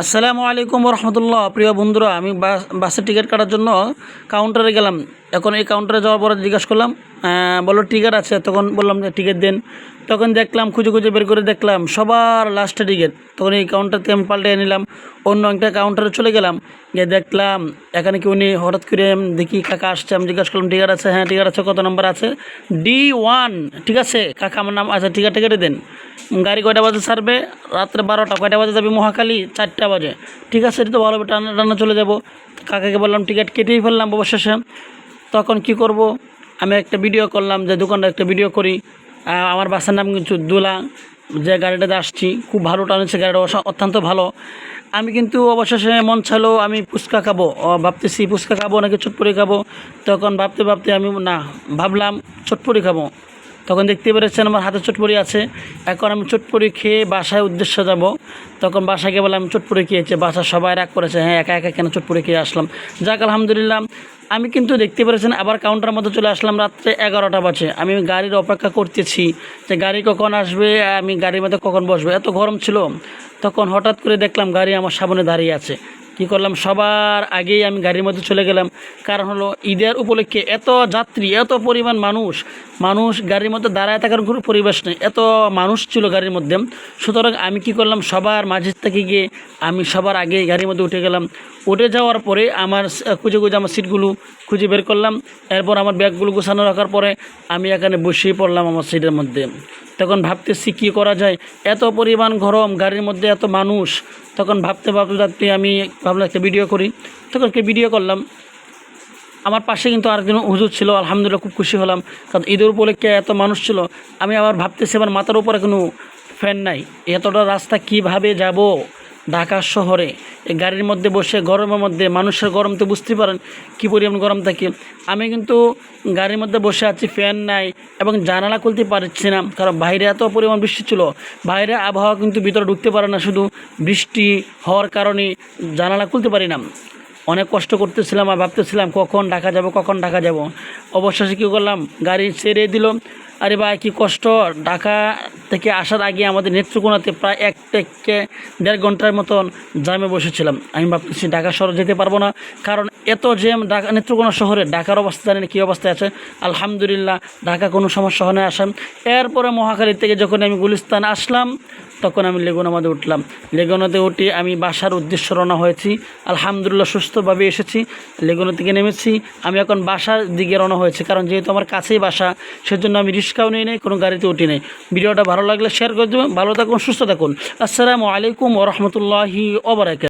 আসসালামু আলাইকুম রহমতুল্লাহ। প্রিয় বন্ধুরা, আমি বাসের টিকিট কাটার জন্য কাউন্টারে গেলাম। এখন এই কাউন্টারে যাওয়ার পরে জিজ্ঞাসা করলাম, বললো টিকিট আছে। তখন বললাম যে টিকিট দেন। তখন দেখলাম খুঁজে খুঁজে বের করে দেখলাম সবার লাস্টে টিকিট। তখন এই কাউন্টার থেকে আমি পাল্টে নিলাম, অন্য একটা কাউন্টারে চলে গেলাম। গিয়ে দেখলাম এখানে কি উনি হঠাৎ করে দেখি কাকা আসছে। আমি জিজ্ঞাসা করলাম টিকিট আছে? হ্যাঁ টিকিট আছে। কত নম্বর আছে? D1। ঠিক আছে কাকা, আমার নাম আছে। টিকিট কেটে দেন। গাড়ি কয়টা বাজে ছাড়বে? রাত্রে 12টা। কয়টা বাজে যাবে মহাখালী? 4টা বাজে। ঠিক আছে, এটা তো ভালো হবে, টানা টানা চলে যাব। কাকাকে বললাম টিকিট কেটেই ফেললাম অবশেষে। তখন কি করব, আমি একটা ভিডিও করলাম, যে দোকানটা একটা ভিডিও করি। আমার বাসার নাম কিন্তু দুলা, যে গাড়িটাতে আসছি খুব ভালো টানেছে, গাড়িটা অত্যন্ত ভালো। আমি কিন্তু অবশেষে মন চাইলো আমি ফুচকা খাবো, ভাবতেছি ফুচকা খাবো নাকি চটপটি খাবো। তখন ভাবতে ভাবতে আমি ভাবলাম চটপটি খাবো। তখন দেখতে পেরেছেন আমার হাতে চটপটি আছে। এখন আমি চটপটি খেয়ে বাসায় উদ্দেশ্যে যাব। তখন বাসায় গিয়ে বললাম চটপটি খেয়েছে, বাসা সবাই রাগ করেছে, হ্যাঁ একা একা কেন চটপটি খেয়ে আসলাম। যাক আলহামদুলিল্লাহ। আমি কিন্তু দেখতে পেরেছেন আবার কাউন্টারের মধ্যে চলে আসলাম। রাত্রে 11টা বাজে। আমি গাড়ির অপেক্ষা করতেছি যে গাড়ি কখন আসবে, আমি গাড়ির মধ্যে কখন বসবো। এত গরম ছিল। তখন হঠাৎ করে দেখলাম গাড়ি আমার সামনে দাঁড়িয়ে আছে। কী করলাম, সবার আগেই আমি গাড়ির মধ্যে চলে গেলাম। কারণ হলো ঈদের উপলক্ষে এত যাত্রী, এত পরিমাণ মানুষ গাড়ির মধ্যে দাঁড়ায় থাকার কোনো পরিবেশ নেই, এত মানুষ ছিল গাড়ির মধ্যে। সুতরাং আমি কি করলাম, সবার মাঝে থেকে গিয়ে আমি সবার আগে গাড়ির মধ্যে উঠে গেলাম। উঠে যাওয়ার পরে আমার খুঁজে খুঁজে আমার সিটগুলো খুঁজে বের করলাম। এরপর আমার ব্যাগগুলো গোছানো রাখার পরে আমি এখানে বসেই পড়লাম আমার সিটের মধ্যে। তখন ভাবতেছি কী করা যায়, এত পরিমাণ গরম, গাড়ির মধ্যে এত মানুষ। তখন ভাবতে ভাবতে আমি ভাবলাম একটা ভিডিও করি। তখন একটা ভিডিও করলাম। আমার পাশে কিন্তু আরেকজন হুজুর ছিল। আলহামদুলিল্লাহ খুব খুশি হলাম, কারণ ঈদের উপলক্ষে এত মানুষ ছিল। আমি আবার ভাবতেছি আমার মাথার উপরে কোনো ফ্যান নাই, এতটা রাস্তা কিভাবে যাব ঢাকা শহরে এই গাড়ির মধ্যে বসে গরমের মধ্যে। মানুষের গরম তো বুঝতে পারেন কী পরিমাণ গরম থাকে। আমি কিন্তু গাড়ির মধ্যে বসে আছি, ফ্যান নাই এবং জানালা খুলতে পারছি না, কারণ বাইরে এত পরিমাণ বৃষ্টি ছিল। বাইরে আবহাওয়া কিন্তু ভিতরে ঢুকতে পারে না, শুধু বৃষ্টি হওয়ার কারণে জানালা খুলতে পারি না। অনেক কষ্ট করতেছিলাম আর ভাবতেছিলাম কখন ঢাকা যাব। অবশেষে কী করলাম, গাড়ি ছেড়ে দিল। আরে ভাই কী কষ্ট, ঢাকা থেকে আসার আগে আমাদের নেত্রকোনাতে প্রায় 1 থেকে 1.5 ঘন্টার মতন জ্যামে বসেছিলাম। আমি ভাবতেছি ঢাকা শহরে যেতে পারবো না, কারণ এত জ্যাম। ঢাকা নেত্রকোনা শহরে, ঢাকার অবস্থা জানেন কী অবস্থায় আছে। আলহামদুলিল্লাহ ঢাকা কোনো সমস্যা হয় না আসাম। এরপরে মহাখালী থেকে যখন আমি গুলিস্তান আসলাম, তখন আমি লেগুনাতে উঠলাম। লেগুনাতে উঠে আমি বাসার উদ্দেশ্যে রওনা হয়েছি। আলহামদুলিল্লাহ সুস্থভাবে এসেছি, লেগুনা থেকে নেমেছি। আমি এখন বাসার দিকে রওনা হয়েছি, কারণ যেহেতু আমার কাছেই বাসা, সেজন্য আমি রিক্সাও নিয়ে নেই, কোনো গাড়িতে উঠি নেই। ভিডিওটা ভালো লাগলে শেয়ার করে দেবেন। ভালো থাকুন, সুস্থ থাকুন। আসসালামু আলাইকুম ওয়া রাহমাতুল্লাহি ওয়া বারাকাতুহু।